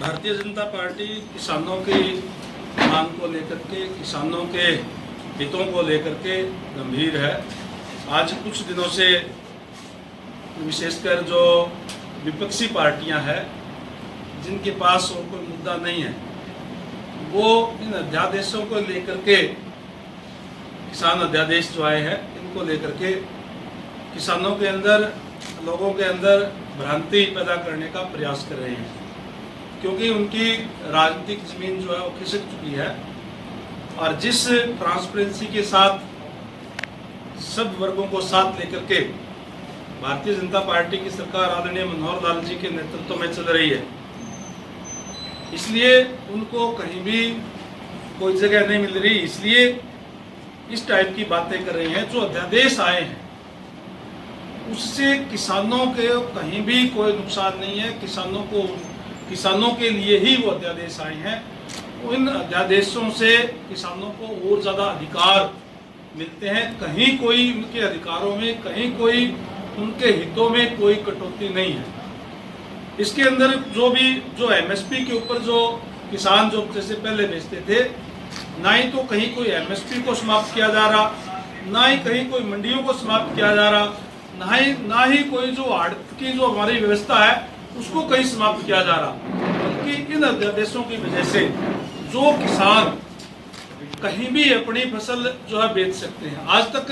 Bharatiya Janata party किसानों की मांग को लेकर के, किसानों के हितों को लेकर के गंभीर है। आज कुछ दिनों से विशेषकर जो विपक्षी पार्टियां हैं, जिनके पास और कोई मुद्दा नहीं है, वो इन अध्यादेशों को लेकर के, किसान अध्यादेश जो आए हैं, इनको लेकर के किसानों के अंदर, लोगों के अंदर भ्रांति पैदा करने का प्रयास कर रहे हैं, क्योंकि उनकी राजनीतिक जमीन जो है वो खिसक चुकी है। और जिस ट्रांसपेरेंसी के साथ सब वर्गों को साथ लेकर के भारतीय जनता पार्टी की सरकार आदरणीय मनोहर लाल जी के नेतृत्व में चल रही है, इसलिए उनको कहीं भी कोई जगह नहीं मिल रही, इसलिए इस टाइप की बातें कर रही हैं। जो अध्यादेश आए हैं उससे किसानों के कहीं भी कोई नुकसान नहीं है। किसानों के लिए ही वो अध्यादेश आए हैं। उन अध्यादेशों से किसानों को और ज़्यादा अधिकार मिलते हैं। कहीं कोई उनके अधिकारों में, कहीं कोई उनके हितों में कोई कटौती नहीं है। इसके अंदर जो एमएसपी के ऊपर जो किसान जो जैसे पहले बेचते थे, ना ही तो कहीं कोई एमएसपी को समाप्त किया जा रहा, ना ही कहीं कोई मंडियों को समाप्त किया जा रहा, ना ही कोई जो आड़त की जो हमारी व्यवस्था है उसको कहीं समाप्त किया जा रहा। बल्कि इन अध्यादेशों की वजह से जो किसान कहीं भी अपनी फसल जो है बेच सकते हैं। आज तक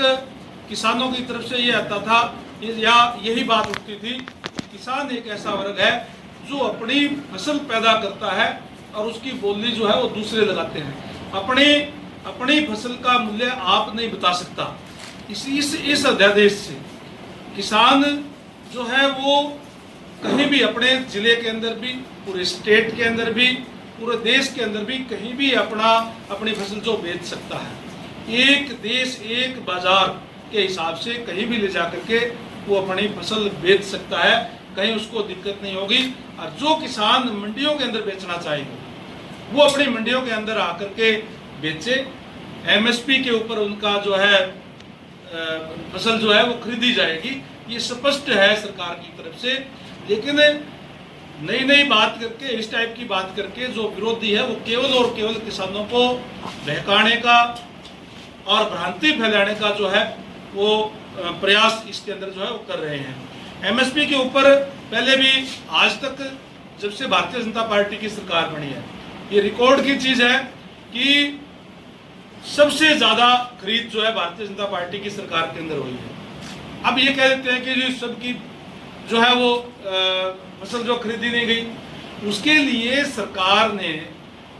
किसानों की तरफ से ये आता था या यही बात उठती थी, किसान एक ऐसा वर्ग है जो अपनी फसल पैदा करता है और उसकी बोली जो है वो दूसरे लगाते हैं। अपनी फसल का मूल्य आप नहीं बता सकता। इस अध्यादेश से किसान जो है वो कहीं भी अपने जिले के अंदर भी, पूरे स्टेट के अंदर भी, पूरे देश के अंदर भी कहीं भी अपनी फसल जो बेच सकता है। एक देश एक बाजार के हिसाब से कहीं भी ले जाकर के वो अपनी फसल बेच सकता है, कहीं उसको दिक्कत नहीं होगी। और जो किसान मंडियों के अंदर बेचना चाहेंगे वो अपनी मंडियों के अंदर आकर के बेचे। एमएसपी के ऊपर उनका जो है फसल जो है वो खरीदी जाएगी, ये स्पष्ट है सरकार की तरफ से। लेकिन नई बात करके, इस टाइप की बात करके जो विरोधी है वो केवल और केवल किसानों को बहकाने का और भ्रांति फैलाने का जो है वो प्रयास इसके अंदर जो है वो कर रहे हैं। एमएसपी के ऊपर पहले भी, आज तक जब से भारतीय जनता पार्टी की सरकार बनी है, ये रिकॉर्ड की चीज है कि सबसे ज्यादा खरीद जो है भारतीय जनता पार्टी की सरकार के अंदर हुई है। अब ये कह देते हैं कि जो सबकी जो है वो फसल जो खरीदी नहीं गई, उसके लिए सरकार ने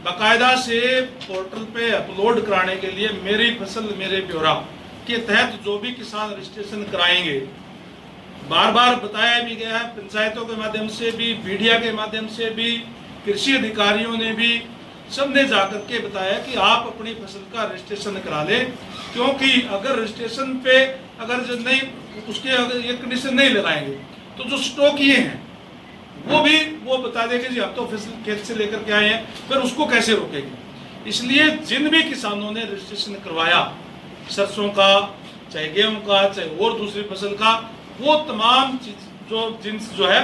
बाकायदा से पोर्टल पे अपलोड कराने के लिए मेरी फसल मेरे ब्यौरा के तहत जो भी किसान रजिस्ट्रेशन कराएंगे, बार बार बताया भी गया है, पंचायतों के माध्यम से भी, मीडिया के माध्यम से भी, कृषि अधिकारियों ने भी, सबने जाकर के बताया कि आप अपनी फसल का रजिस्ट्रेशन करा लें, क्योंकि अगर रजिस्ट्रेशन पे अगर जो नहीं उसके अगर ये कंडीशन नहीं लगाएंगे तो जो स्टॉक ये हैं वो बता देंगे जी हम तो फसल खेत से लेकर के आए हैं, फिर उसको कैसे रोकेंगे। इसलिए जिन भी किसानों ने रजिस्ट्रेशन करवाया, सरसों का, चाहे गेहूं का, चाहे और दूसरी फसल का, वो तमाम जो जिन्स जो है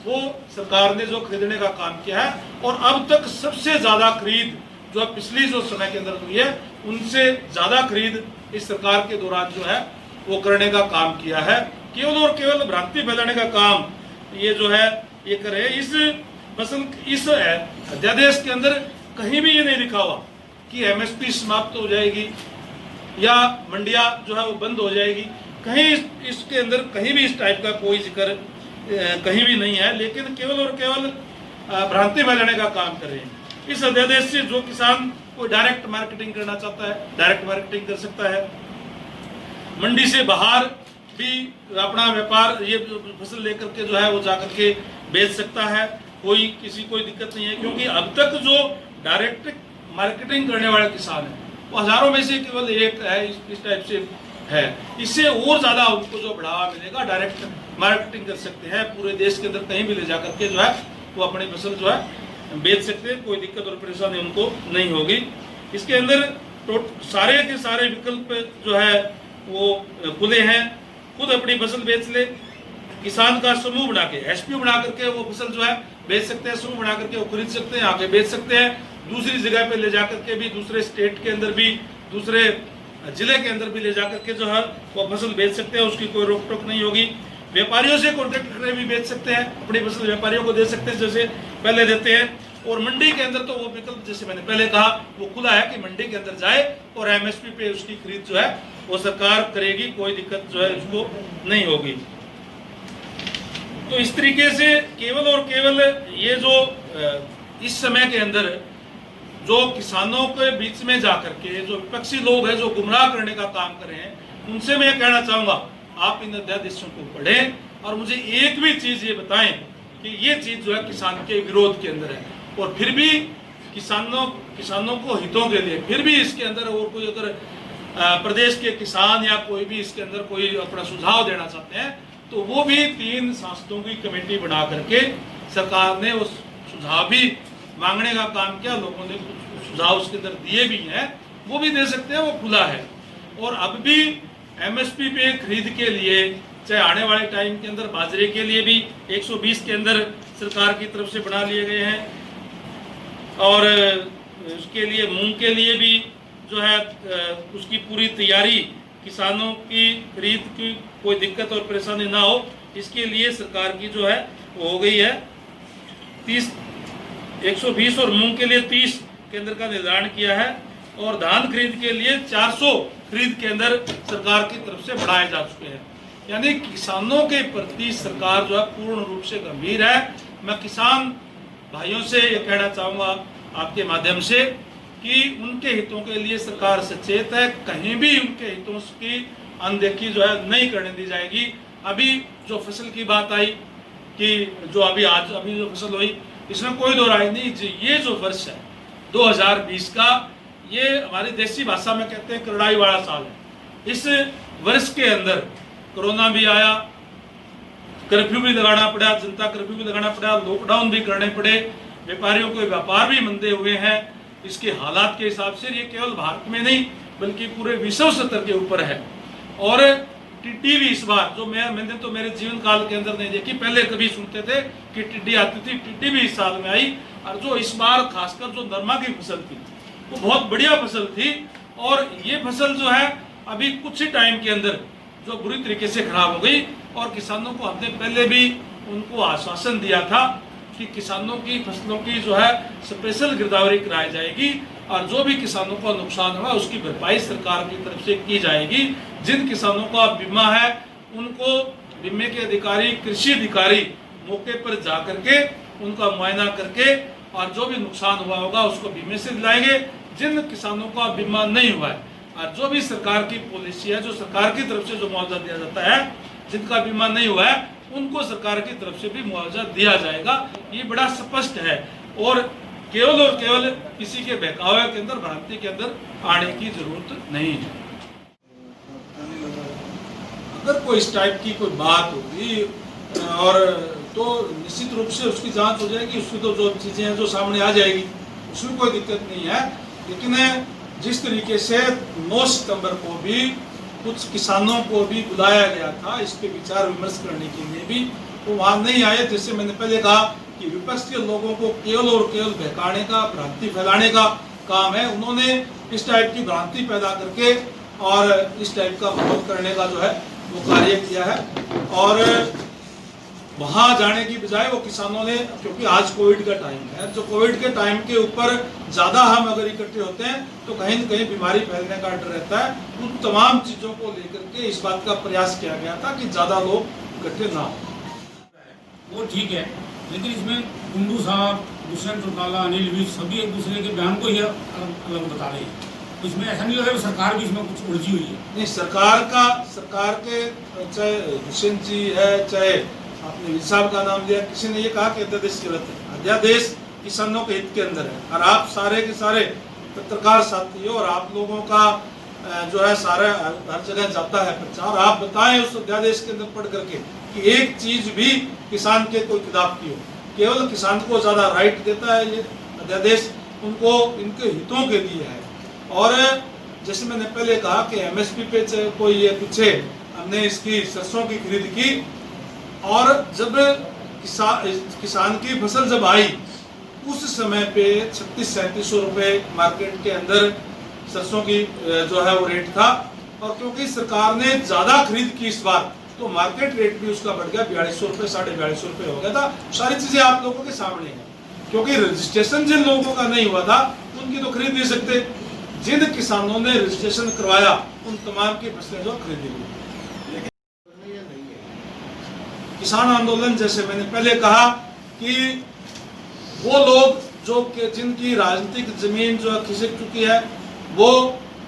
वो सरकार ने जो खरीदने का काम किया है। और अब तक सबसे ज्यादा खरीद जो पिछली जो समय के अंदर हुई है, उनसे ज्यादा खरीद इस सरकार के दौरान जो है वो करने का काम किया है। केवल और केवल भ्रांति फैलाने का काम ये जो है ये करे। इस अध्यादेश के अंदर कहीं भी ये नहीं लिखा हुआ कि एमएसपी समाप्त हो जाएगी या मंडियां जो है वो बंद हो जाएगी। कहीं इसके अंदर कहीं भी इस टाइप का कोई जिक्र कहीं भी नहीं है, लेकिन केवल और केवल भ्रांति फैलाने का काम कर रहे हैं। इस अध्यादेश से जो किसान कोई डायरेक्ट मार्केटिंग करना चाहता है, डायरेक्ट मार्केटिंग कर सकता है। मंडी से बाहर भी अपना व्यापार, ये फसल लेकर के जो है वो जाकर के बेच सकता है, कोई दिक्कत नहीं है। क्योंकि अब तक जो डायरेक्ट मार्केटिंग करने वाले किसान है वो हजारों में से केवल एक है, इस टाइप से है। इससे और ज्यादा उनको जो बढ़ावा मिलेगा, डायरेक्ट मार्केटिंग कर सकते हैं, पूरे देश के अंदर कहीं भी ले जाकर के जो है वो अपनी फसल जो है बेच सकते हैं, कोई दिक्कत और परेशानी उनको नहीं होगी। इसके अंदर सारे के सारे विकल्प जो है वो खुले हैं, खुद अपनी फसल बेच ले, किसान का समूह बना के, एसपीओ बना करके वो फसल जो है बेच सकते हैं, समूह बना करके वो खरीद सकते हैं, आगे बेच सकते हैं, दूसरी जगह पे ले जाकर के भी, दूसरे स्टेट के अंदर भी, दूसरे जिले के अंदर भी ले जाकर के जो है वो फसल बेच सकते हैं, उसकी कोई रोक टोक नहीं होगी। व्यापारियों से कॉन्ट्रैक्ट करके भी बेच सकते हैं, अपनी फसल व्यापारियों को दे सकते हैं जैसे पहले देते हैं। और मंडी के अंदर तो वो विकल्प जैसे मैंने पहले कहा वो खुला है कि मंडी के अंदर जाए और एमएसपी पे उसकी खरीद जो है वो सरकार करेगी, कोई दिक्कत जो है उसको नहीं होगी। तो इस तरीके से केवल और केवल ये जो इस समय के अंदर जो किसानों के बीच में जाकर के जो विपक्षी लोग हैं जो गुमराह करने का काम कर रहे हैं, उनसे मैं कहना चाहूंगा आप इन अध्यादेशों को पढ़ें और मुझे एक भी चीज ये बताएं कि ये चीज जो है किसान के विरोध के अंदर है। और फिर भी किसानों को हितों के लिए फिर भी इसके अंदर और कोई अगर प्रदेश के किसान या कोई भी इसके अंदर कोई अपना सुझाव देना चाहते हैं तो वो भी 3 सांसदों की कमेटी बना करके सरकार ने उस सुझाव भी मांगने का काम किया, लोगों ने कुछ सुझाव उसके अंदर दिए भी हैं, वो भी दे सकते हैं, वो खुला है। और अब भी एमएसपी पे खरीद के लिए चाहे आने वाले टाइम के अंदर बाजरे के लिए भी 120 के अंदर सरकार की तरफ से बना लिए गए हैं और उसके लिए मूंग के लिए भी जो है उसकी पूरी तैयारी, किसानों की खरीद की कोई दिक्कत और परेशानी ना हो इसके लिए सरकार की जो है वो हो गई है 120 और मूंग के लिए 30 केंद्र का निर्धारण किया है और धान खरीद के लिए 400 खरीद केंद्र सरकार की तरफ से बढ़ाए जा चुके हैं। यानी किसानों के प्रति सरकार जो है पूर्ण रूप से गंभीर है। मैं किसान भाइयों से ये कहना चाहूँगा आपके माध्यम से कि उनके हितों के लिए सरकार सचेत है, कहीं भी उनके हितों की अनदेखी जो है नहीं करने दी जाएगी। अभी जो फसल की बात आई कि जो अभी जो फसल हुई इसमें कोई दो राय नहीं, ये जो वर्ष है 2020 का, ये हमारी देसी भाषा में कहते हैं करड़ाई वाला साल है। इस वर्ष के अंदर कोरोना भी आया, कर्फ्यू भी लगाना पड़ा, जनता कर्फ्यू भी लगाना पड़ा, लॉकडाउन भी करने पड़े, व्यापारियों के व्यापार भी मंदे हुए हैं। इसके हालात के हिसाब से ये केवल भारत में नहीं बल्कि पूरे विश्व स्तर के ऊपर है। और टिड्डी भी इस बार जो मैंने तो मेरे जीवन काल के अंदर नहीं देखी, पहले कभी सुनते थे कि टिड्डी आती थी, टिड्डी भी इस साल में आई। और जो इस बार खासकर जो नरमा की फसल थी वो बहुत बढ़िया फसल थी और ये फसल जो है अभी कुछ ही टाइम के अंदर जो बुरी तरीके से खराब हो गई। और किसानों को हमने पहले भी उनको आश्वासन दिया था कि किसानों की फसलों की जो है स्पेशल गिरदावरी कराई जाएगी और जो भी किसानों को नुकसान हुआ उसकी भरपाई सरकार की तरफ से की जाएगी। जिन किसानों का बीमा है उनको बीमे के अधिकारी, कृषि अधिकारी मौके पर जा करके उनका मुआयना करके और जो भी नुकसान हुआ होगा उसको बीमे से दिलाएंगे। जिन किसानों का बीमा नहीं हुआ है और जो भी सरकार की पॉलिसी है, जो सरकार की तरफ से जो मुआवजा दिया जाता है, जिनका बीमा नहीं हुआ है उनको सरकार की तरफ से भी मुआवजा दिया जाएगा। ये बड़ा स्पष्ट है और केवल किसी के बहकावे के अंदर, भ्रांति के अंदर आने की जरूरत नहीं है। अगर कोई इस टाइप की कोई बात होगी और तो निश्चित रूप से उसकी जांच हो जाएगी, उसकी तो जो चीजें हैं जो सामने आ जाएगी उसमें कोई दिक्कत नहीं है। लेकिन जिस तरीके से 9 सितंबर को भी कुछ किसानों को भी बुलाया गया था इस पे विचार विमर्श करने के लिए भी, वो वहाँ नहीं आए। जैसे मैंने पहले कहा कि विपक्ष के लोगों को केवल और केवल बहकाने का, भ्रांति फैलाने का काम है। उन्होंने इस टाइप की भ्रांति पैदा करके और इस टाइप का विरोध करने का जो है वो कार्य किया है। और वहाँ जाने की बजाय वो किसानों ने, क्योंकि आज कोविड का टाइम है, जो कोविड के टाइम के ऊपर ज़्यादा हम अगर इकट्ठे होते हैं तो कहीं न कहीं बीमारी फैलने का डर रहता है। उन तमाम चीज़ों को लेकर के इस बात का प्रयास किया गया था कि ज़्यादा लोग इकट्ठे ना हो। वो ठीक है, लेकिन इसमें कुंडू साहब, दुष्यंत चौटाला, अनिल विज सभी एक दूसरे के बयान को ही अलग बता रहे हैं। तो इसमें ऐसा नहीं लग रहा सरकार भी इसमें कुछ उलझी हुई है। नहीं, सरकार के चाहे दुष्यंत जी है, चाहे आपने विज साहब का नाम लिया, किसी ने ये कहा कि अध्यादेश गलत है। अध्यादेश किसानों के हित के अंदर है और आप सारे के सारे पत्रकार साथी हो और आप लोगों का जो है सारा हर जगह जाता है प्रचार। आप बताएं उस अध्यादेश के अंदर पढ़ करके कि एक चीज भी किसान के कोई खिलाफ की हो। केवल किसान को ज्यादा राइट देता है ये अध्यादेश, उनको इनके हितों के लिए है। और जैसे मैंने पहले कहा कि एमएसपी पे कोई ये पीछे हमने इसकी सरसों की खरीद की और जब किसान की फसल जब आई उस समय पे 36-37 रुपए मार्केट के अंदर सरसों की जो है वो रेट था। और क्योंकि सरकार ने ज्यादा खरीद की इस बार, तो मार्केट रेट भी उसका बढ़ गया 4200 रुपए, 4250 रुपए हो गया था। सारी चीजें आप लोगों के सामने हैं, क्योंकि रजिस्ट्रेशन जिन लोगों का नहीं हुआ था उनकी तो खरीद नहीं सकते। जिन किसानों ने रजिस्ट्रेशन करवाया उन तमाम की फसलें जो खरीदी गई। किसान आंदोलन, जैसे मैंने पहले कहा कि वो लोग जो जिनकी राजनीतिक जमीन जो खिसक चुकी है, वो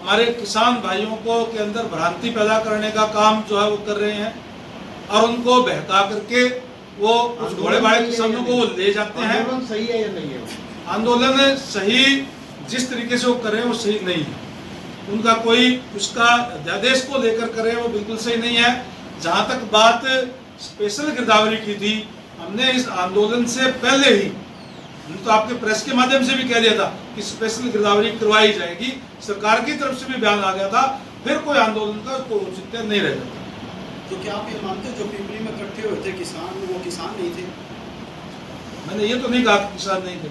हमारे किसान भाइयों को के अंदर भ्रांति पैदा करने का काम जो है वो कर रहे हैं और उनको बहका करके वो उस घोड़े बाड़े किसानों को वो ले जाते हैं। आंदोलन सही है या नहीं है? आंदोलन सही जिस तरीके से वो कर रहे हैं वो सही नहीं है। उनका कोई उसका अध्यादेश को लेकर कर रहे हैं वो बिल्कुल सही नहीं है। जहां तक बात स्पेशल गिरदावरी की थी, हमने इस आंदोलन से पहले ही तो आपके प्रेस के माध्यम से भी कह दिया था कि स्पेशल गिरदावरी करवाई जाएगी। सरकार की तरफ से भी बयान आ गया था, फिर कोई आंदोलन का कोई औचित्य नहीं रह जाता। तो क्या आप ये मानते हो जो पिपली में इकट्ठे हुए थे किसान, वो किसान नहीं थे? मैंने ये तो नहीं कहा कि किसान नहीं थे,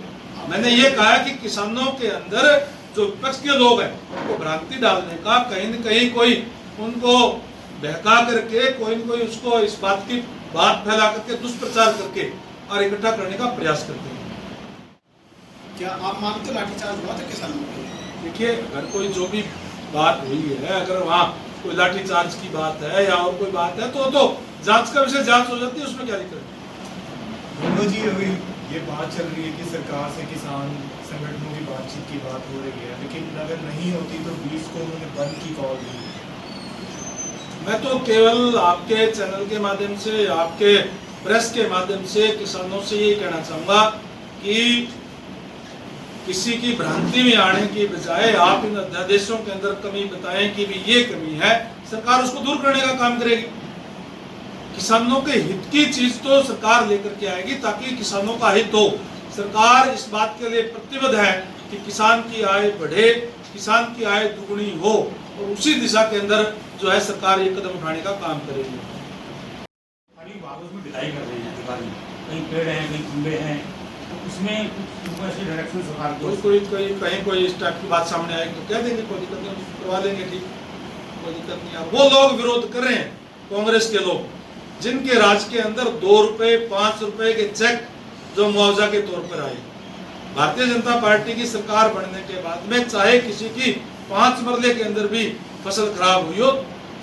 मैंने ये कहा कि किसानों के अंदर जो विपक्ष के लोग हैं उनको भ्रांति डालने का, कहीं न कहीं कोई उनको बहका करके कोई न कोई उसको इस बात की बात फैला करके दुष्प्रचार करके और इकट्ठा करने का प्रयास करते हैं। क्या आप मानते हो लाठीचार्ज हुआ था किसानों पर? देखिए, अगर कोई जो भी बात हुई है, अगर वहाँ कोई लाठीचार्ज की बात है या और कोई बात है तो जांच का विषय जांच हो जाती है, उसमें क्या दिक्कत है। दोनों जी, अभी ये बात चल रही है कि सरकार से किसान संगठनों की बातचीत की बात हो रही है, लेकिन अगर नहीं होती तो 20 को उन्होंने बंद की कॉल दी। मैं तो केवल आपके चैनल के माध्यम से, आपके प्रेस के माध्यम से किसानों से ये कहना चाहूँगा कि किसी की भ्रांति में आने की बजाय आप इन अध्यादेशों के अंदर कमी बताएं कि भी ये कमी है, सरकार उसको दूर करने का काम करेगी। किसानों के हित की चीज तो सरकार लेकर के आएगी ताकि किसानों का हित हो। सरकार इस बात के लिए प्रतिबद्ध है कि किसान की आय बढ़े, किसान की आय दुगुनी हो, और उसी दिशा के अंदर जो है सरकार ये कदम उठाने का काम करेगी। खाली बागों में ढिलाई कर रहे हैं अधिकारी, कहीं पेड़ हैं कहीं खंबे हैं, तो उसमें कुछ ऐसे डायरेक्शन सरकार को कहीं कोई इस टाइप की बात सामने आएगी तो कह देंगे, कोई दिक्कत नहीं, करवा लेंगे, ठीक, कोई दिक्कत नहीं। वो लोग विरोध कर रहे हैं, कांग्रेस के लोग, जिनके राज के अंदर 2 रुपए 5 रुपए के चेक जो मुआवजा के तौर पर आए। भारतीय जनता पार्टी की सरकार बनने के बाद में चाहे किसी की 5 मरले के अंदर भी फसल खराब हुई हो,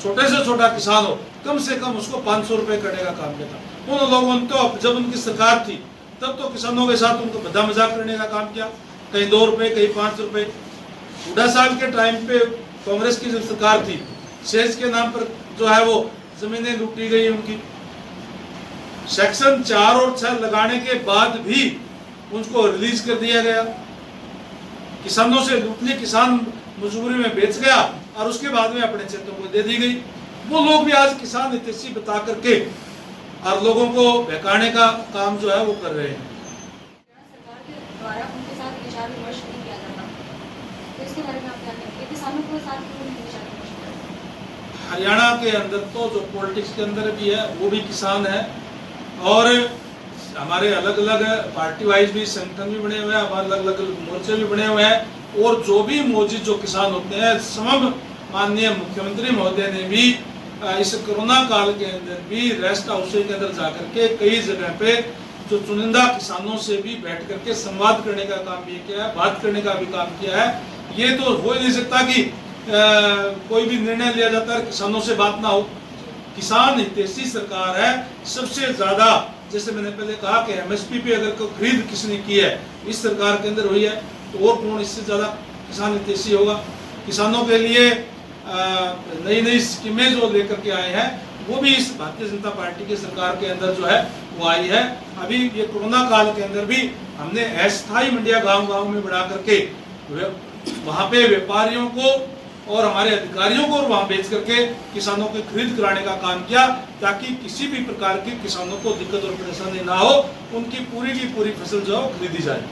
छोटे से छोटा किसान हो, कम से कम उसको 500 रुपए करने का काम किया था। उन लोगों ने तो जब उनकी सरकार थी तब तो किसानों के साथ उनको बदा मजाक करने का काम किया, कहीं 2 रुपए कहीं 5 रुपए। हुड्डा साहब के टाइम पे कांग्रेस की जब सरकार थी, सेज के नाम पर जो है वो जमीनें लूटी गई उनकी। सेक्शन 4 और 6 लगाने के बाद भी उनको रिलीज कर दिया गया, किसानों से लूटने, किसान मजबूरी में बेच गया और उसके बाद में अपने क्षेत्रों को दे दी गई। वो लोग भी आज किसान हितैषी बता करके और लोगों को बहकाने का काम जो है वो कर रहे हैं। सरकार के द्वारा उनके साथ विचार विमर्श नहीं किया जाता, तो इसके बारे में आप क्या कहेंगे? किसानों के साथ क्यों नहीं विचार विमर्श किया जाता? हरियाणा के अंदर तो जो पॉलिटिक्स के अंदर भी है वो भी किसान है, और हमारे अलग अलग पार्टी वाइज भी संगठन भी बने हुए हैं, हमारे अलग अलग मोर्चे भी बने हुए हैं, और जो भी मौजूद जो किसान होते हैं, समम माननीय मुख्यमंत्री महोदय ने भी इस कोरोना काल के अंदर भी रेस्ट हाउस के अंदर जाकर के कई जगह पे जो चुनिंदा किसानों से भी बैठ करके संवाद करने का काम भी किया है, बात करने का भी काम किया है। ये तो हो ही नहीं सकता कि कोई भी निर्णय लिया जाता है किसानों से बात ना हो। किसान हितैषी सरकार है सबसे ज्यादा। जैसे मैंने पहले कहा कि एमएसपी पे अगर कोई खरीद किसने की है इस सरकार के अंदर हुई है, तो और कौन इससे ज्यादा किसान हितैषी होगा। किसानों के लिए नई नई स्कीमें जो लेकर के आए हैं वो भी इस भारतीय जनता पार्टी की सरकार के अंदर जो है वो आई है। अभी ये कोरोना काल के अंदर भी हमने अस्थायी मंडिया गांव-गांव में बढ़ा करके वहाँ पे व्यापारियों को और हमारे अधिकारियों को वहाँ बेच करके किसानों को खरीद कराने का काम किया, ताकि किसी भी प्रकार की किसानों को दिक्कत और परेशानी ना हो, उनकी पूरी की पूरी फसल जो है खरीदी जाए।